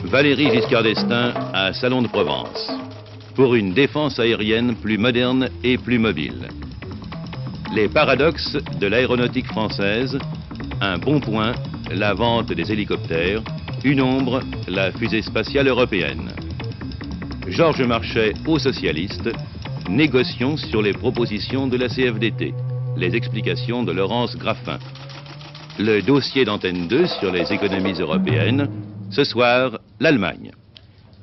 Valéry Giscard d'Estaing à Salon de Provence. Pour une défense aérienne plus moderne et plus mobile. Les paradoxes de l'aéronautique française, un bon point, la vente des hélicoptères, une ombre, la fusée spatiale européenne. Georges Marchais aux socialistes, négocions sur les propositions de la CFDT, les explications de Laurence Graffin. Le dossier d'Antenne 2 sur les économies européennes, ce soir, l'Allemagne.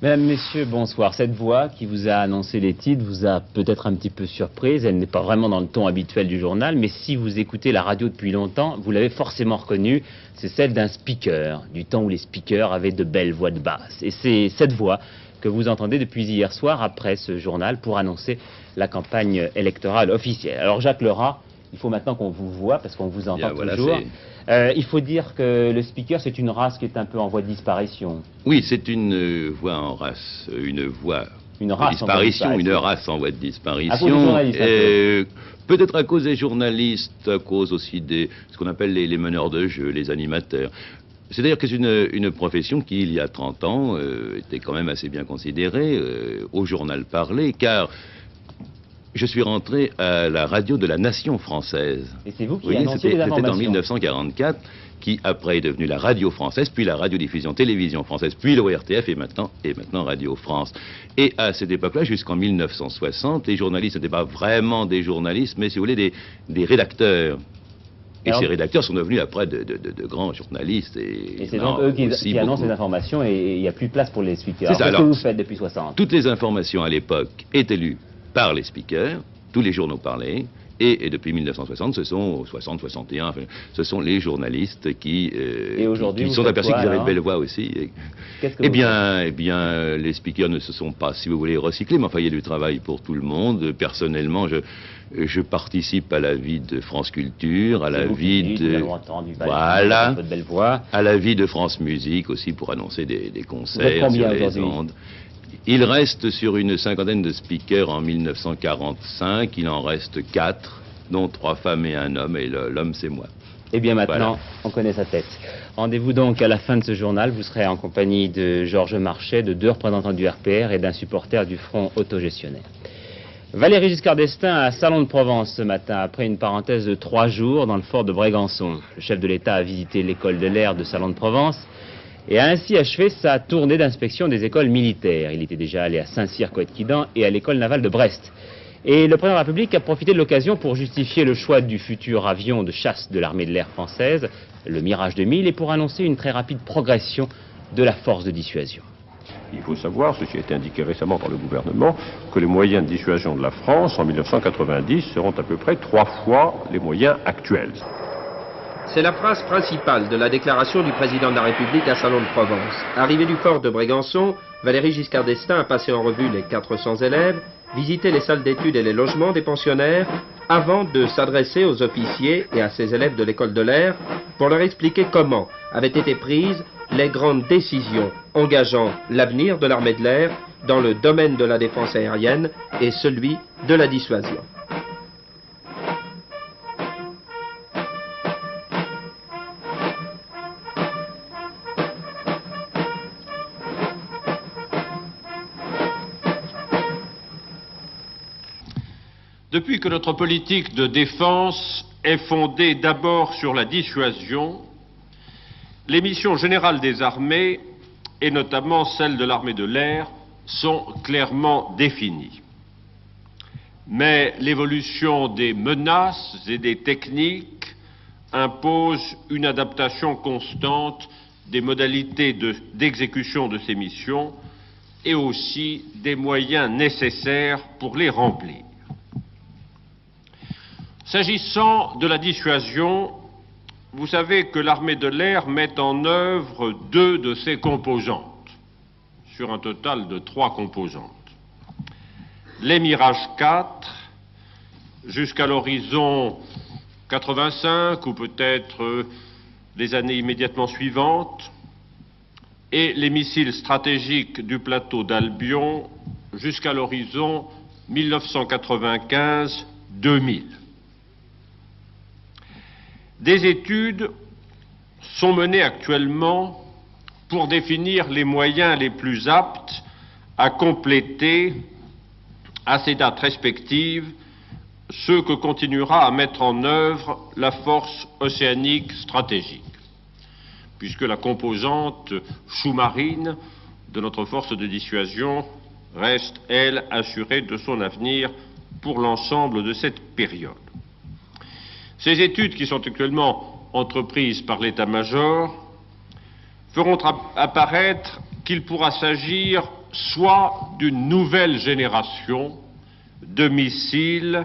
Mesdames, Messieurs, bonsoir. Cette voix qui vous a annoncé les titres vous a peut-être un petit peu surprise. Elle n'est pas vraiment dans le ton habituel du journal, mais si vous écoutez la radio depuis longtemps, vous l'avez forcément reconnue. C'est celle d'un speaker, du temps où les speakers avaient de belles voix de basse. Et c'est cette voix que vous entendez depuis hier soir après ce journal pour annoncer la campagne électorale officielle. Alors Jacques Lerat, il faut maintenant qu'on vous voit parce qu'on vous entend toujours. Il faut dire que le speaker, c'est une race qui est un peu en voie de disparition. Oui, c'est une voix en race, une voix une race en voie de disparition, une race en voie de disparition. Peut-être à cause des journalistes, à cause aussi des ce qu'on appelle les meneurs de jeu, les animateurs. C'est-à-dire que c'est une profession qui, il y a 30 ans, était quand même assez bien considérée au journal parlé, car je suis rentré à la radio de la Nation française. Et c'est vous qui annonciez les informations. C'était en 1944, qui après est devenue la radio française, puis la radiodiffusion télévision française, puis l'ORTF et maintenant Radio France. Et à cette époque-là, jusqu'en 1960, les journalistes n'étaient pas vraiment des journalistes, mais si vous voulez, des rédacteurs. Et alors, ces rédacteurs sont devenus après de grands journalistes. Et c'est donc eux qui annoncent les informations et il n'y a plus de place pour les speakers. C'est ça. Qu'est-ce que vous faites depuis 60? Toutes les informations à l'époque étaient lues par les speakers, tous les journaux parlaient, et depuis 1960, ce sont 61, enfin, ce sont les journalistes qui sont aperçus qu'ils avaient de belles voix aussi. Eh bien, les speakers ne se sont pas, si vous voulez, recyclés, mais enfin, il y a du travail pour tout le monde. Personnellement, je participe à la vie de France Culture, à la vie de à la vie de France Musique aussi pour annoncer des concerts sur les ondes. Il reste sur une cinquantaine de speakers en 1945, il en reste 4, dont 3 femmes et un homme, et l'homme c'est moi. Et bien maintenant, on connaît sa tête. Rendez-vous donc à la fin de ce journal, vous serez en compagnie de Georges Marchais, de 2 représentants du RPR et d'un supporter du Front autogestionnaire. Valéry Giscard d'Estaing à Salon de Provence ce matin, après une parenthèse de 3 jours dans le fort de Brégançon. Le chef de l'État a visité l'école de l'air de Salon de Provence et a ainsi achevé sa tournée d'inspection des écoles militaires. Il était déjà allé à Saint-Cyr-Coëtquidan et à l'école navale de Brest. Et le président de la République a profité de l'occasion pour justifier le choix du futur avion de chasse de l'armée de l'air française, le Mirage 2000, et pour annoncer une très rapide progression de la force de dissuasion. Il faut savoir, ceci a été indiqué récemment par le gouvernement, que les moyens de dissuasion de la France en 1990 seront à peu près 3 fois les moyens actuels. C'est la phrase principale de la déclaration du président de la République à Salon de Provence. Arrivé du fort de Brégançon, Valéry Giscard d'Estaing a passé en revue les 400 élèves, visité les salles d'études et les logements des pensionnaires, avant de s'adresser aux officiers et à ses élèves de l'école de l'air pour leur expliquer comment avaient été prises les grandes décisions engageant l'avenir de l'armée de l'air dans le domaine de la défense aérienne et celui de la dissuasion. Depuis que notre politique de défense est fondée d'abord sur la dissuasion, les missions générales des armées, et notamment celles de l'armée de l'air, sont clairement définies. Mais l'évolution des menaces et des techniques impose une adaptation constante des modalités d'exécution de ces missions et aussi des moyens nécessaires pour les remplir. S'agissant de la dissuasion, vous savez que l'armée de l'air met en œuvre 2 de ses composantes, sur un total de 3 composantes. Les Mirage 4, jusqu'à l'horizon 85 ou peut-être les années immédiatement suivantes, et les missiles stratégiques du plateau d'Albion jusqu'à l'horizon 1995-2000. Des études sont menées actuellement pour définir les moyens les plus aptes à compléter, à ces dates respectives, ce que continuera à mettre en œuvre la force océanique stratégique, puisque la composante sous-marine de notre force de dissuasion reste, elle, assurée de son avenir pour l'ensemble de cette période. Ces études, qui sont actuellement entreprises par l'état-major, feront apparaître qu'il pourra s'agir soit d'une nouvelle génération de missiles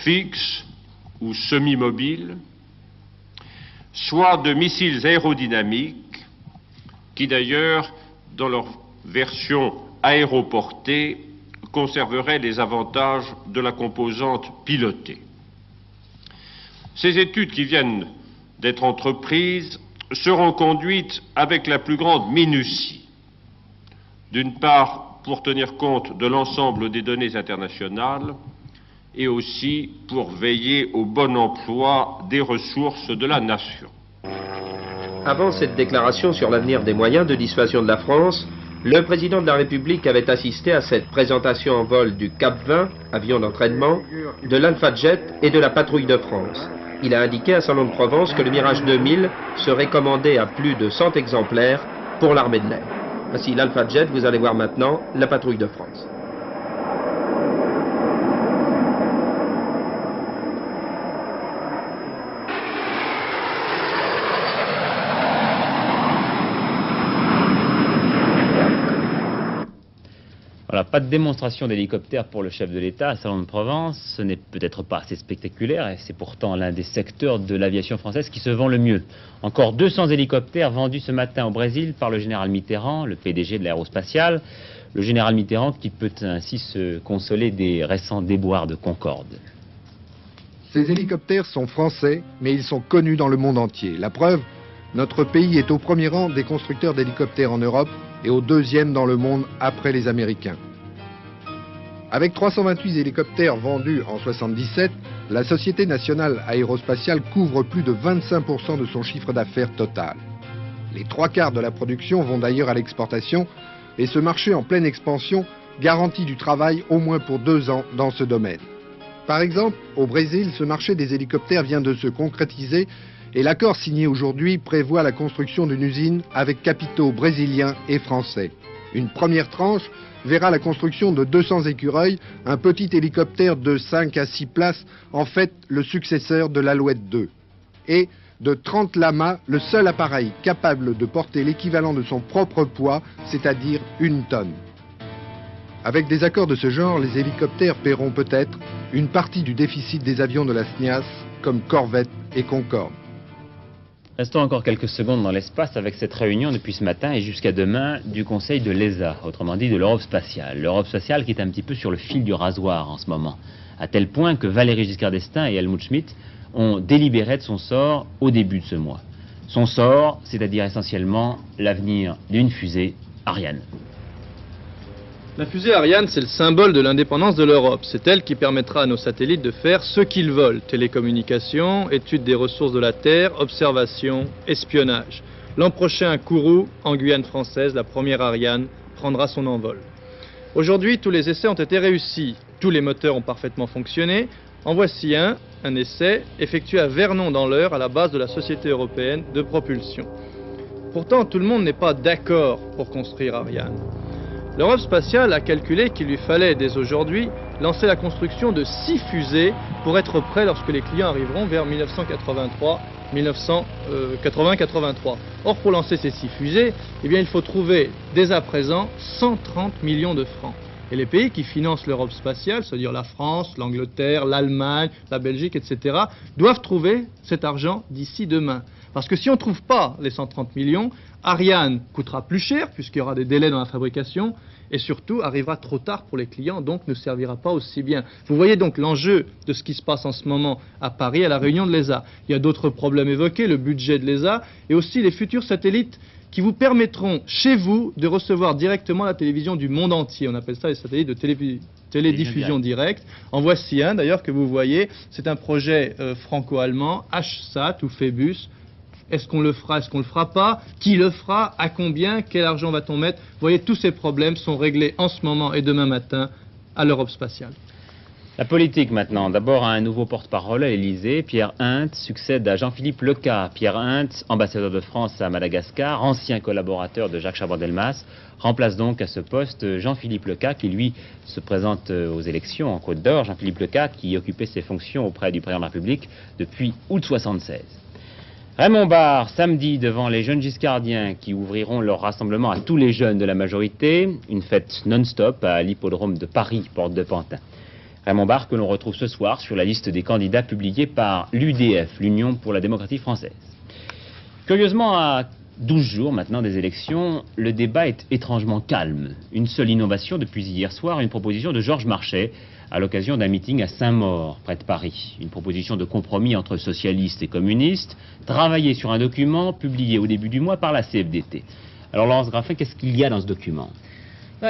fixes ou semi-mobiles, soit de missiles aérodynamiques, qui d'ailleurs, dans leur version aéroportée, conserveraient les avantages de la composante pilotée. Ces études qui viennent d'être entreprises seront conduites avec la plus grande minutie, d'une part pour tenir compte de l'ensemble des données internationales et aussi pour veiller au bon emploi des ressources de la nation. Avant cette déclaration sur l'avenir des moyens de dissuasion de la France, le président de la République avait assisté à cette présentation en vol du Cap-20, avion d'entraînement, de l'Alpha Jet et de la Patrouille de France. Il a indiqué à Salon-de-Provence que le Mirage 2000 serait commandé à plus de 100 exemplaires pour l'armée de l'air. Voici l'Alpha Jet, vous allez voir maintenant la Patrouille de France. Voilà, pas de démonstration d'hélicoptère pour le chef de l'État à Salon-de-Provence. Ce n'est peut-être pas assez spectaculaire et c'est pourtant l'un des secteurs de l'aviation française qui se vend le mieux. Encore 200 hélicoptères vendus ce matin au Brésil par le général Mitterrand, le PDG de l'aérospatiale. Le général Mitterrand qui peut ainsi se consoler des récents déboires de Concorde. Ces hélicoptères sont français, mais ils sont connus dans le monde entier. La preuve, notre pays est au premier rang des constructeurs d'hélicoptères en Europe et au deuxième dans le monde après les Américains. Avec 328 hélicoptères vendus en 1977, la Société nationale aérospatiale couvre plus de 25% de son chiffre d'affaires total. Les 3/4 de la production vont d'ailleurs à l'exportation et ce marché en pleine expansion garantit du travail au moins pour 2 ans dans ce domaine. Par exemple, au Brésil, ce marché des hélicoptères vient de se concrétiser et l'accord signé aujourd'hui prévoit la construction d'une usine avec capitaux brésiliens et français. Une première tranche verra la construction de 200 écureuils, un petit hélicoptère de 5 à 6 places, en fait le successeur de l'Alouette 2. Et de 30 lamas, le seul appareil capable de porter l'équivalent de son propre poids, c'est-à-dire 1 tonne. Avec des accords de ce genre, les hélicoptères paieront peut-être une partie du déficit des avions de la SNIAS, comme Corvette et Concorde. Restons encore quelques secondes dans l'espace avec cette réunion depuis ce matin et jusqu'à demain du Conseil de l'ESA, autrement dit de l'Europe spatiale. L'Europe spatiale qui est un petit peu sur le fil du rasoir en ce moment, à tel point que Valéry Giscard d'Estaing et Helmut Schmidt ont délibéré de son sort au début de ce mois. Son sort, c'est-à-dire essentiellement l'avenir d'une fusée Ariane. La fusée Ariane, c'est le symbole de l'indépendance de l'Europe. C'est elle qui permettra à nos satellites de faire ce qu'ils veulent. Télécommunications, études des ressources de la Terre, observation, espionnage. L'an prochain, à Kourou, en Guyane française, la première Ariane prendra son envol. Aujourd'hui, tous les essais ont été réussis. Tous les moteurs ont parfaitement fonctionné. En voici un essai effectué à Vernon dans l'Eure, à la base de la Société européenne de propulsion. Pourtant, tout le monde n'est pas d'accord pour construire Ariane. L'Europe spatiale a calculé qu'il lui fallait dès aujourd'hui lancer la construction de 6 fusées pour être prêt lorsque les clients arriveront vers 1980-83. Or, pour lancer ces 6 fusées, eh bien, il faut trouver dès à présent 130 millions de francs. Et les pays qui financent l'Europe spatiale, c'est-à-dire la France, l'Angleterre, l'Allemagne, la Belgique, etc., doivent trouver cet argent d'ici demain. Parce que si on ne trouve pas les 130 millions, Ariane coûtera plus cher puisqu'il y aura des délais dans la fabrication et surtout arrivera trop tard pour les clients, donc ne servira pas aussi bien. Vous voyez donc l'enjeu de ce qui se passe en ce moment à Paris à la réunion de l'ESA. Il y a d'autres problèmes évoqués, le budget de l'ESA et aussi les futurs satellites qui vous permettront chez vous de recevoir directement la télévision du monde entier. On appelle ça les satellites de télédiffusion directe. En voici un d'ailleurs que vous voyez, c'est un projet franco-allemand, HSAT ou Phébus. Est-ce qu'on le fera, est-ce qu'on le fera pas? Qui le fera? À combien? Quel argent va-t-on mettre? Vous voyez, tous ces problèmes sont réglés en ce moment et demain matin à l'Europe spatiale. La politique maintenant. D'abord, un nouveau porte-parole à l'Élysée. Pierre Hintz succède à Jean-Philippe Leca. Pierre Hintz, ambassadeur de France à Madagascar, ancien collaborateur de Jacques Chaban-Delmas, remplace donc à ce poste Jean-Philippe Leca qui, lui, se présente aux élections en Côte d'Or. Jean-Philippe Leca qui occupait ses fonctions auprès du président de la République depuis août 1976. Raymond Barre, samedi, devant les jeunes giscardiens qui ouvriront leur rassemblement à tous les jeunes de la majorité. Une fête non-stop à l'hippodrome de Paris, porte de Pantin. Raymond Barre que l'on retrouve ce soir sur la liste des candidats publiée par l'UDF, l'Union pour la démocratie française. Curieusement, à 12 jours maintenant des élections, le débat est étrangement calme. Une seule innovation depuis hier soir, une proposition de Georges Marchais à l'occasion d'un meeting à Saint-Maur, près de Paris. Une proposition de compromis entre socialistes et communistes, travaillée sur un document publié au début du mois par la CFDT. Alors Laurence Graffin, qu'est-ce qu'il y a dans ce document ?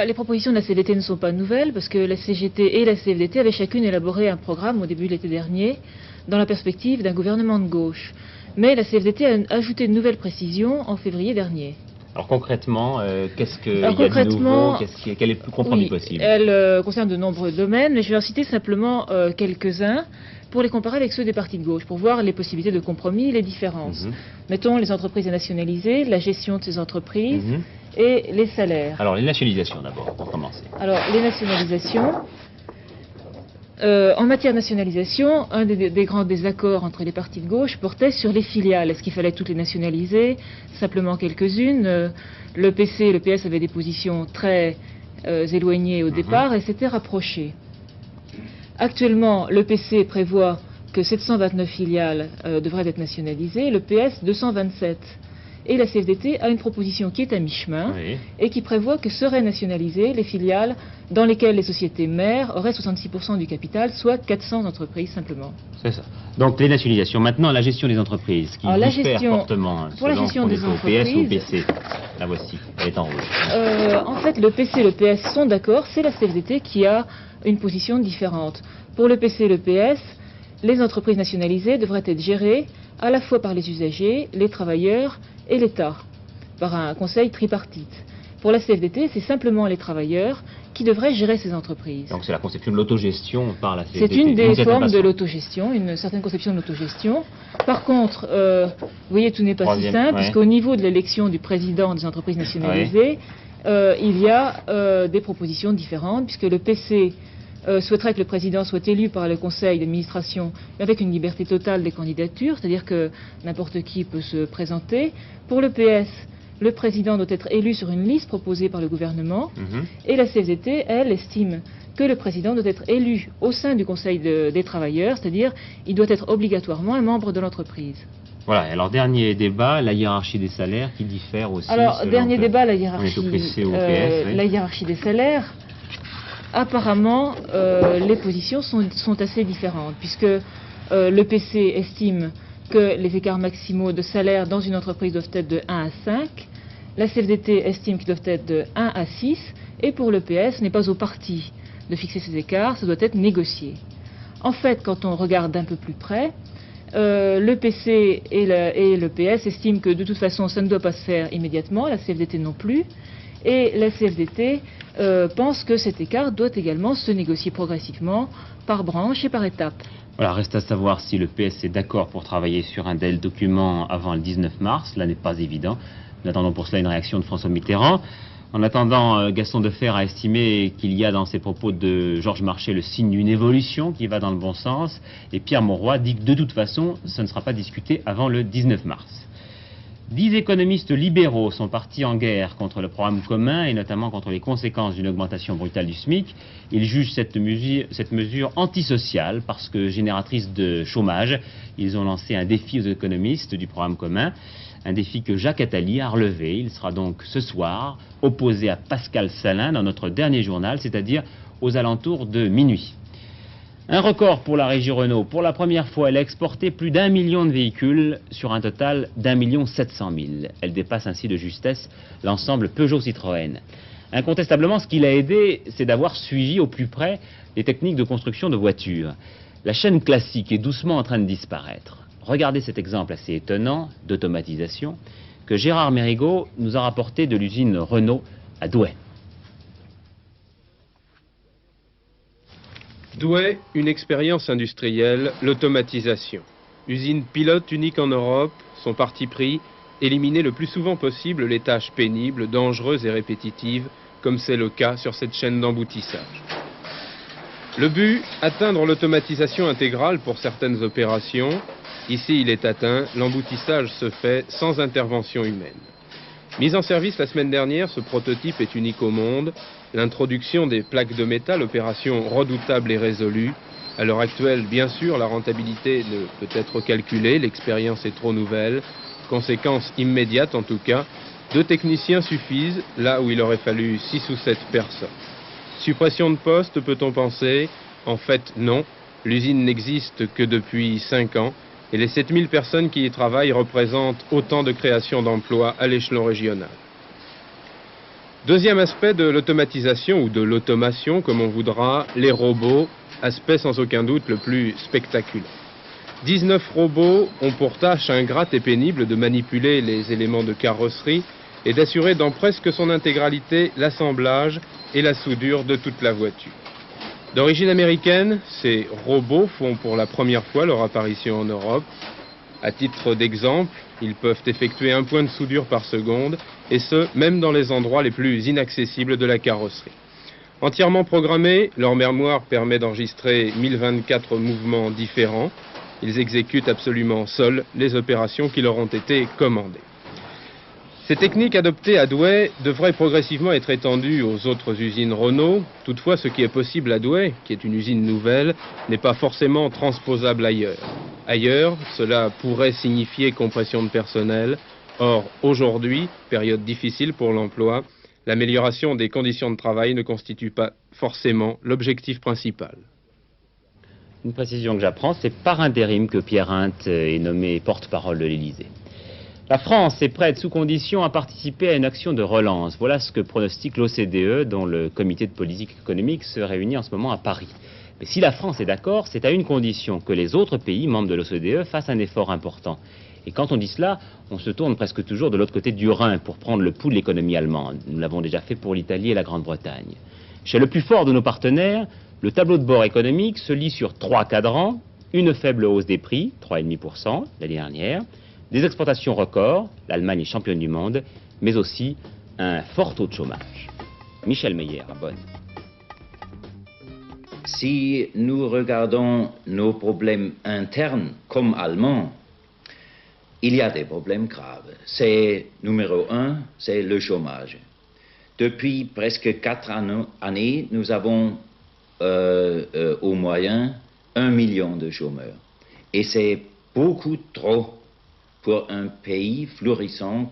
Les propositions de la CFDT ne sont pas nouvelles parce que la CGT et la CFDT avaient chacune élaboré un programme au début de l'été dernier dans la perspective d'un gouvernement de gauche. Mais la CFDT a ajouté de nouvelles précisions en février dernier. Alors concrètement, qu'est-ce qu'il y a de nouveau? Quel est le plus compromis possible? Elle concerne de nombreux domaines, mais je vais en citer simplement quelques-uns pour les comparer avec ceux des partis de gauche, pour voir les possibilités de compromis et les différences. Mettons les entreprises à nationaliser, la gestion de ces entreprises et les salaires. Alors les nationalisations d'abord, pour commencer. Alors les nationalisations. En matière de nationalisation, un des grands désaccords entre les partis de gauche portait sur les filiales. Est-ce qu'il fallait toutes les nationaliser? Simplement quelques-unes. Le PC et le PS avaient des positions très éloignées au départ et s'étaient rapprochés. Actuellement, le PC prévoit que 729 filiales devraient être nationalisées, le PS 227. Et la CFDT a une proposition qui est à mi-chemin et qui prévoit que seraient nationalisées les filiales dans lesquelles les sociétés mères auraient 66% du capital, soit 400 entreprises simplement. C'est ça. Donc les nationalisations. Maintenant, la gestion des entreprises, qui diffère fortement pour la gestion des entreprises, PS ou PC. La voici, elle est en rouge. En fait, le PC et le PS sont d'accord, c'est la CFDT qui a une position différente. Pour le PC et le PS, les entreprises nationalisées devraient être gérées à la fois par les usagers, les travailleurs et l'État, par un conseil tripartite. Pour la CFDT, c'est simplement les travailleurs qui devraient gérer ces entreprises. Donc c'est la conception de l'autogestion par la CFDT. C'est une des formes de l'autogestion, une certaine conception de l'autogestion. Par contre, vous voyez, tout n'est pas si simple, puisqu'au niveau de l'élection du président des entreprises nationalisées, il y a des propositions différentes, puisque le PC souhaiterait que le président soit élu par le conseil d'administration avec une liberté totale des candidatures, c'est-à-dire que n'importe qui peut se présenter. Pour le PS, le président doit être élu sur une liste proposée par le gouvernement, et la CFDT, elle, estime que le président doit être élu au sein du conseil des travailleurs, c'est-à-dire il doit être obligatoirement un membre de l'entreprise. Voilà, alors dernier débat, la hiérarchie des salaires qui diffère aussi. Alors, dernier débat, la hiérarchie, on est au PC ou au PS, la hiérarchie des salaires. Apparemment, les positions sont assez différentes, puisque le PC estime que les écarts maximaux de salaire dans une entreprise doivent être de 1 à 5, la CFDT estime qu'ils doivent être de 1 à 6, et pour le PS, ce n'est pas au parti de fixer ces écarts, ça doit être négocié. En fait, quand on regarde d'un peu plus près, le PC et le PS estiment que de toute façon, ça ne doit pas se faire immédiatement, la CFDT non plus, et la CFDT pense que cet écart doit également se négocier progressivement par branche et par étape. Voilà, reste à savoir si le PS est d'accord pour travailler sur un tel document avant le 19 mars. Cela n'est pas évident. Nous attendons pour cela une réaction de François Mitterrand. En attendant, Gaston Defferre a estimé qu'il y a dans ses propos de Georges Marchais le signe d'une évolution qui va dans le bon sens. Et Pierre Mauroy dit que de toute façon, ce ne sera pas discuté avant le 19 mars. 10 économistes libéraux sont partis en guerre contre le programme commun et notamment contre les conséquences d'une augmentation brutale du SMIC. Ils jugent cette mesure antisociale parce que génératrice de chômage. Ils ont lancé un défi aux économistes du programme commun, un défi que Jacques Attali a relevé. Il sera donc ce soir opposé à Pascal Salin dans notre dernier journal, c'est-à-dire aux alentours de minuit. Un record pour la régie Renault. Pour la première fois, elle a exporté plus d'1 million de véhicules sur un total d'1 700 000. Elle dépasse ainsi de justesse l'ensemble Peugeot-Citroën. Incontestablement, ce qui l'a aidé, c'est d'avoir suivi au plus près les techniques de construction de voitures. La chaîne classique est doucement en train de disparaître. regardez cet exemple assez étonnant d'automatisation que Gérard Mérigot nous a rapporté de l'usine Renault à Douai. Douai, une expérience industrielle, l'automatisation. Usine pilote unique en Europe, son parti pris, éliminer le plus souvent possible les tâches pénibles, dangereuses et répétitives, comme c'est le cas sur cette chaîne d'emboutissage. Le but, atteindre l'automatisation intégrale pour certaines opérations. Ici, il est atteint, l'emboutissage se fait sans intervention humaine. Mise en service la semaine dernière, ce prototype est unique au monde. L'introduction des plaques de métal, opération redoutable et résolue. À l'heure actuelle, bien sûr, la rentabilité ne peut être calculée, l'expérience est trop nouvelle. Conséquence immédiate en tout cas, 2 techniciens suffisent là où il aurait fallu 6 ou 7 personnes. Suppression de postes, peut-on penser? En fait, non. L'usine n'existe que depuis 5 ans et les 7000 personnes qui y travaillent représentent autant de créations d'emplois à l'échelon régional. Deuxième aspect de l'automatisation ou de l'automation, comme on voudra, les robots, aspect sans aucun doute le plus spectaculaire. 19 robots ont pour tâche ingrate et pénible de manipuler les éléments de carrosserie et d'assurer dans presque son intégralité l'assemblage et la soudure de toute la voiture. D'origine américaine, ces robots font pour la première fois leur apparition en Europe. À titre d'exemple, ils peuvent effectuer 1 point de soudure par seconde, et ce, même dans les endroits les plus inaccessibles de la carrosserie. Entièrement programmés, leur mémoire permet d'enregistrer 1024 mouvements différents. Ils exécutent absolument seuls les opérations qui leur ont été commandées. Ces techniques adoptées à Douai devraient progressivement être étendues aux autres usines Renault. Toutefois, ce qui est possible à Douai, qui est une usine nouvelle, n'est pas forcément transposable ailleurs. Ailleurs, cela pourrait signifier compression de personnel. Or, aujourd'hui, période difficile pour l'emploi, l'amélioration des conditions de travail ne constitue pas forcément l'objectif principal. Une précision que j'apprends, c'est par intérim que Pierre Hint est nommé porte-parole de l'Élysée. La France est prête, sous condition, à participer à une action de relance. Voilà ce que pronostique l'OCDE, dont le comité de politique économique se réunit en ce moment à Paris. Mais si la France est d'accord, c'est à une condition, que les autres pays membres de l'OCDE fassent un effort important. Et quand on dit cela, on se tourne presque toujours de l'autre côté du Rhin pour prendre le pouls de l'économie allemande. Nous l'avons déjà fait pour l'Italie et la Grande-Bretagne. Chez le plus fort de nos partenaires, le tableau de bord économique se lit sur 3 cadrans. Une faible hausse des prix, 3,5% l'année dernière. Des exportations records, l'Allemagne est championne du monde, mais aussi un fort taux de chômage. Michel Meyer à Bonn. Si nous regardons nos problèmes internes comme Allemands, il y a des problèmes graves. C'est numéro 1, c'est le chômage. Depuis presque 4 années, nous avons au moyen 1 million de chômeurs. Et c'est beaucoup trop pour un pays florissant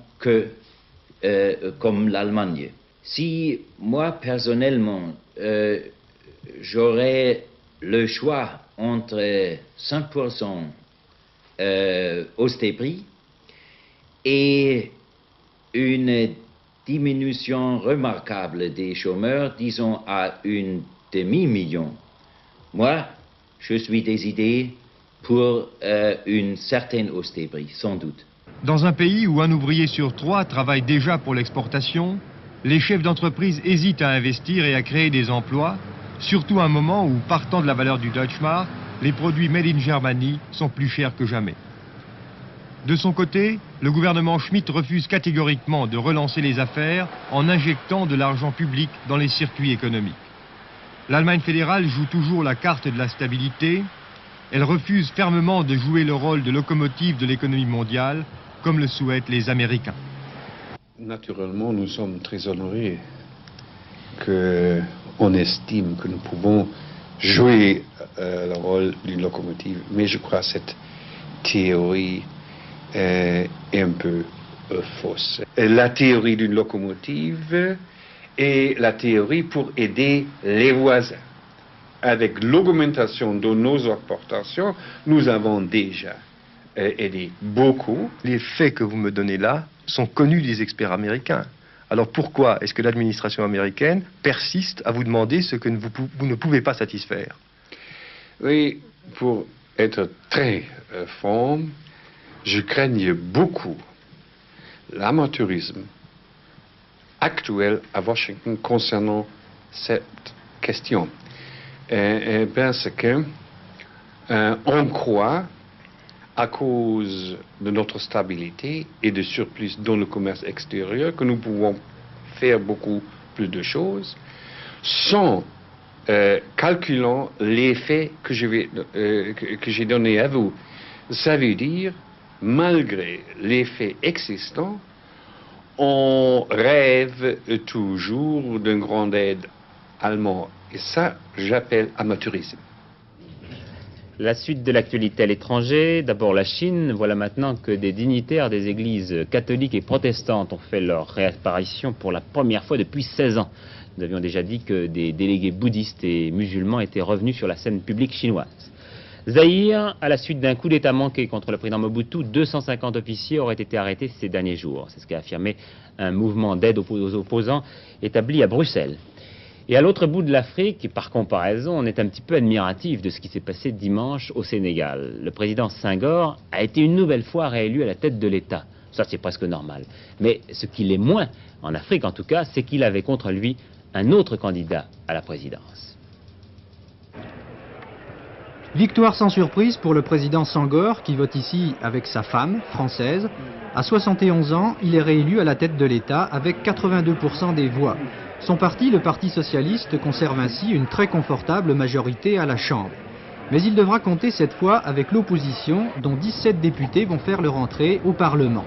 comme l'Allemagne. Si moi, personnellement, j'aurais le choix entre 5% hausse des prix et une diminution remarquable des chômeurs, disons à 1,5 million, moi, je suis décidé pour une certaine hausse des prix, sans doute. Dans un pays où un ouvrier sur 3 travaille déjà pour l'exportation, les chefs d'entreprise hésitent à investir et à créer des emplois, surtout à un moment où, partant de la valeur du Deutschmark, les produits made in Germany sont plus chers que jamais. De son côté, le gouvernement Schmitt refuse catégoriquement de relancer les affaires en injectant de l'argent public dans les circuits économiques. L'Allemagne fédérale joue toujours la carte de la stabilité. Elle refuse fermement de jouer le rôle de locomotive de l'économie mondiale, comme le souhaitent les Américains. Naturellement, nous sommes très honorés qu'on estime que nous pouvons jouer le rôle d'une locomotive. Mais je crois que cette théorie est un peu fausse. La théorie d'une locomotive est la théorie pour aider les voisins. Avec l'augmentation de nos exportations, nous avons déjà aidé beaucoup. Les faits que vous me donnez là sont connus des experts américains. Alors pourquoi est-ce que l'administration américaine persiste à vous demander ce que vous ne pouvez pas satisfaire? Oui, pour être très franc, je craignais beaucoup l'amateurisme actuel à Washington concernant cette question. Parce que on croit, à cause de notre stabilité et de surplus dans le commerce extérieur, que nous pouvons faire beaucoup plus de choses sans calculant l'effet que j'ai donné à vous. Ça veut dire, malgré l'effet existant, on rêve toujours d'une grande aide allemande. Et ça, j'appelle amateurisme. La suite de l'actualité à l'étranger, d'abord la Chine. Voilà maintenant que des dignitaires des églises catholiques et protestantes ont fait leur réapparition pour la première fois depuis 16 ans. Nous avions déjà dit que des délégués bouddhistes et musulmans étaient revenus sur la scène publique chinoise. Zaïre, à la suite d'un coup d'État manqué contre le président Mobutu, 250 officiers auraient été arrêtés ces derniers jours. C'est ce qu'a affirmé un mouvement d'aide aux opposants établi à Bruxelles. Et à l'autre bout de l'Afrique, par comparaison, on est un petit peu admiratif de ce qui s'est passé dimanche au Sénégal. Le président Senghor a été une nouvelle fois réélu à la tête de l'État. Ça, c'est presque normal. Mais ce qui l'est moins, en Afrique en tout cas, c'est qu'il avait contre lui un autre candidat à la présidence. Victoire sans surprise pour le président Senghor, qui vote ici avec sa femme, française. À 71 ans, il est réélu à la tête de l'État avec 82% des voix. Son parti, le Parti socialiste, conserve ainsi une très confortable majorité à la Chambre. Mais il devra compter cette fois avec l'opposition, dont 17 députés vont faire leur entrée au Parlement.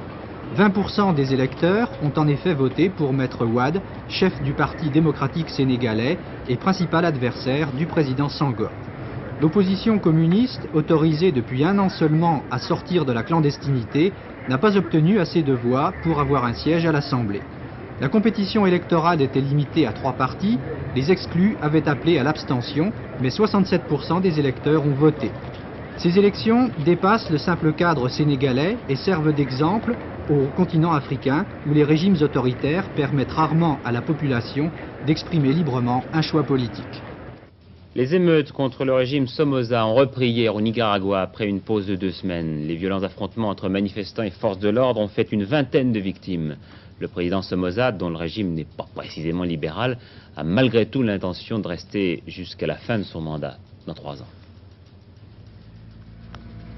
20% des électeurs ont en effet voté pour Maître Wade, chef du Parti démocratique sénégalais et principal adversaire du président Senghor. L'opposition communiste, autorisée depuis un an seulement à sortir de la clandestinité, n'a pas obtenu assez de voix pour avoir un siège à l'Assemblée. La compétition électorale était limitée à 3 partis, les exclus avaient appelé à l'abstention, mais 67% des électeurs ont voté. Ces élections dépassent le simple cadre sénégalais et servent d'exemple au continent africain où les régimes autoritaires permettent rarement à la population d'exprimer librement un choix politique. Les émeutes contre le régime Somoza ont repris hier au Nicaragua après une pause de 2 semaines. Les violents affrontements entre manifestants et forces de l'ordre ont fait une vingtaine de victimes. Le président Somoza, dont le régime n'est pas précisément libéral, a malgré tout l'intention de rester jusqu'à la fin de son mandat, dans 3 ans.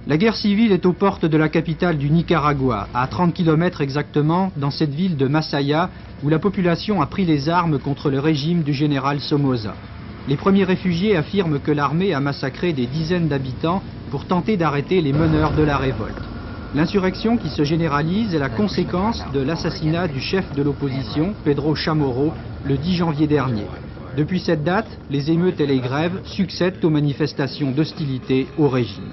La guerre civile est aux portes de la capitale du Nicaragua, à 30 km exactement, dans cette ville de Masaya, où la population a pris les armes contre le régime du général Somoza. Les premiers réfugiés affirment que l'armée a massacré des dizaines d'habitants pour tenter d'arrêter les meneurs de la révolte. L'insurrection qui se généralise est la conséquence de l'assassinat du chef de l'opposition, Pedro Chamorro, le 10 janvier dernier. Depuis cette date, les émeutes et les grèves succèdent aux manifestations d'hostilité au régime.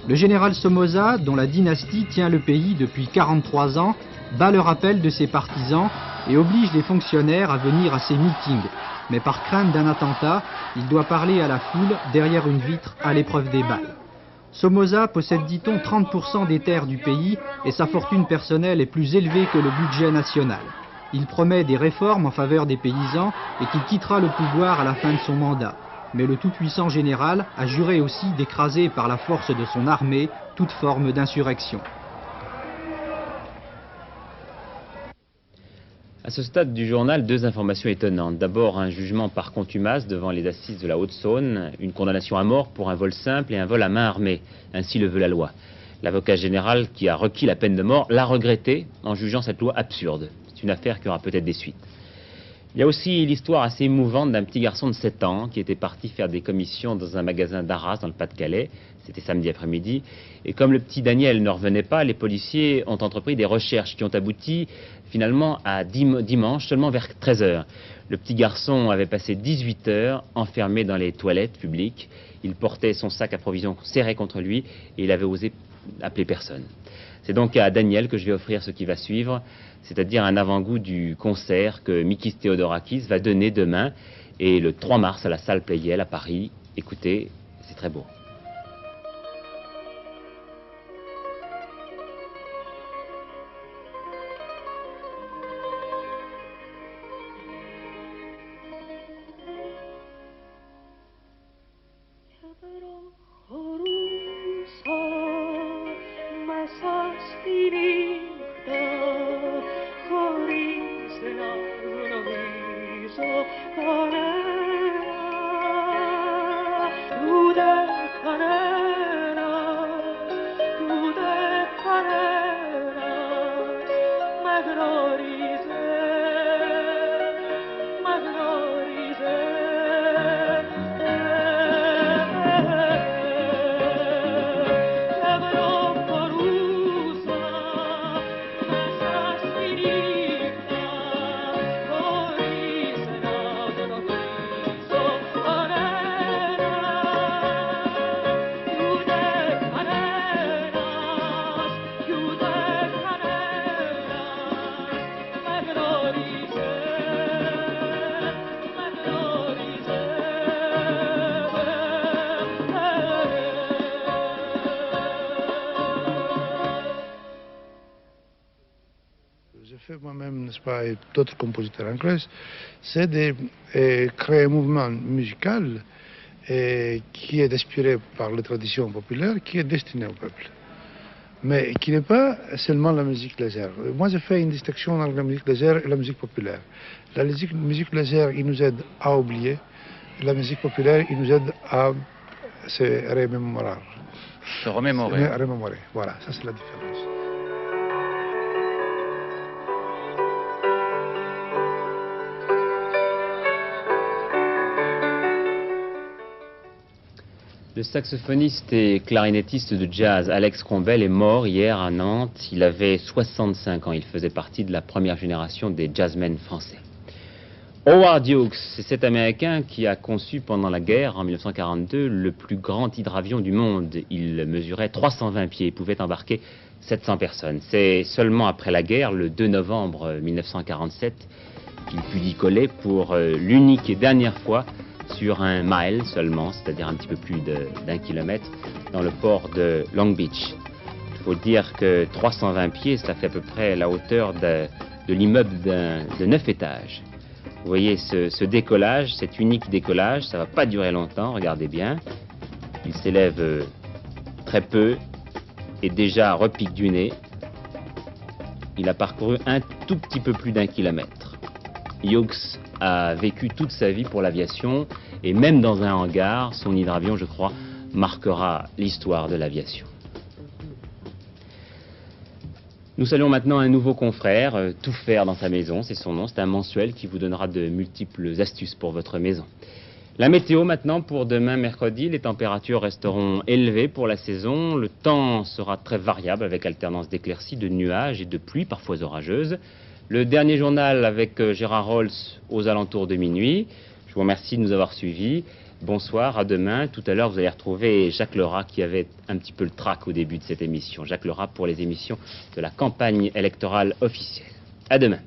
Le général Somoza, dont la dynastie tient le pays depuis 43 ans, bat le rappel de ses partisans et oblige les fonctionnaires à venir à ses meetings. Mais par crainte d'un attentat, il doit parler à la foule derrière une vitre à l'épreuve des balles. Somoza possède, dit-on, 30% des terres du pays et sa fortune personnelle est plus élevée que le budget national. Il promet des réformes en faveur des paysans et qu'il quittera le pouvoir à la fin de son mandat. Mais le tout-puissant général a juré aussi d'écraser par la force de son armée toute forme d'insurrection. À ce stade du journal, 2 informations étonnantes. D'abord, un jugement par contumace devant les assises de la Haute-Saône, une condamnation à mort pour un vol simple et un vol à main armée. Ainsi le veut la loi. L'avocat général qui a requis la peine de mort l'a regretté en jugeant cette loi absurde. C'est une affaire qui aura peut-être des suites. Il y a aussi l'histoire assez émouvante d'un petit garçon de 7 ans qui était parti faire des commissions dans un magasin d'Arras dans le Pas-de-Calais. C'était samedi après-midi. Et comme le petit Daniel ne revenait pas, les policiers ont entrepris des recherches qui ont abouti finalement à dimanche, seulement vers 13 h. Le petit garçon avait passé 18 heures enfermé dans les toilettes publiques. Il portait son sac à provisions serré contre lui et il avait osé appeler personne. C'est donc à Daniel que je vais offrir ce qui va suivre, c'est-à-dire un avant-goût du concert que Mikis Theodorakis va donner demain et le 3 mars à la salle Pleyel à Paris. Écoutez, c'est très beau. My son J'ai fait moi-même, n'est-ce pas, et d'autres compositeurs anglais, c'est de créer un mouvement musical qui est inspiré par les traditions populaires, qui est destiné au peuple, mais qui n'est pas seulement la musique légère. Moi, j'ai fait une distinction entre la musique légère et la musique populaire. La musique légère, il nous aide à oublier, et la musique populaire, il nous aide à se remémorer. Se remémorer. Remémorer, voilà, ça c'est la différence. Le saxophoniste et clarinettiste de jazz Alex Crombel est mort hier à Nantes. Il avait 65 ans. Il faisait partie de la première génération des jazzmen français. Howard Hughes, c'est cet Américain qui a conçu pendant la guerre, en 1942, le plus grand hydravion du monde. Il mesurait 320 pieds et pouvait embarquer 700 personnes. C'est seulement après la guerre, le 2 novembre 1947, qu'il put y coller pour l'unique et dernière fois sur un mile seulement, c'est-à-dire un petit peu plus d'1 kilomètre, dans le port de Long Beach. Il faut dire que 320 pieds, ça fait à peu près la hauteur de l'immeuble de 9 étages. Vous voyez ce décollage, cet unique décollage, ça ne va pas durer longtemps, regardez bien. Il s'élève très peu et déjà repique du nez. Il a parcouru un tout petit peu plus d'1 kilomètre. Hughes a vécu toute sa vie pour l'aviation et même dans un hangar, son hydravion, je crois, marquera l'histoire de l'aviation. Nous saluons maintenant un nouveau confrère, Tout faire dans sa maison, c'est son nom, c'est un mensuel qui vous donnera de multiples astuces pour votre maison. La météo maintenant pour demain mercredi, les températures resteront élevées pour la saison, le temps sera très variable avec alternance d'éclaircies, de nuages et de pluies parfois orageuses. Le dernier journal avec Gérard Rolls aux alentours de minuit. Je vous remercie de nous avoir suivis. Bonsoir, à demain. Tout à l'heure, vous allez retrouver Jacques Lerat qui avait un petit peu le trac au début de cette émission. Jacques Lerat pour les émissions de la campagne électorale officielle. À demain.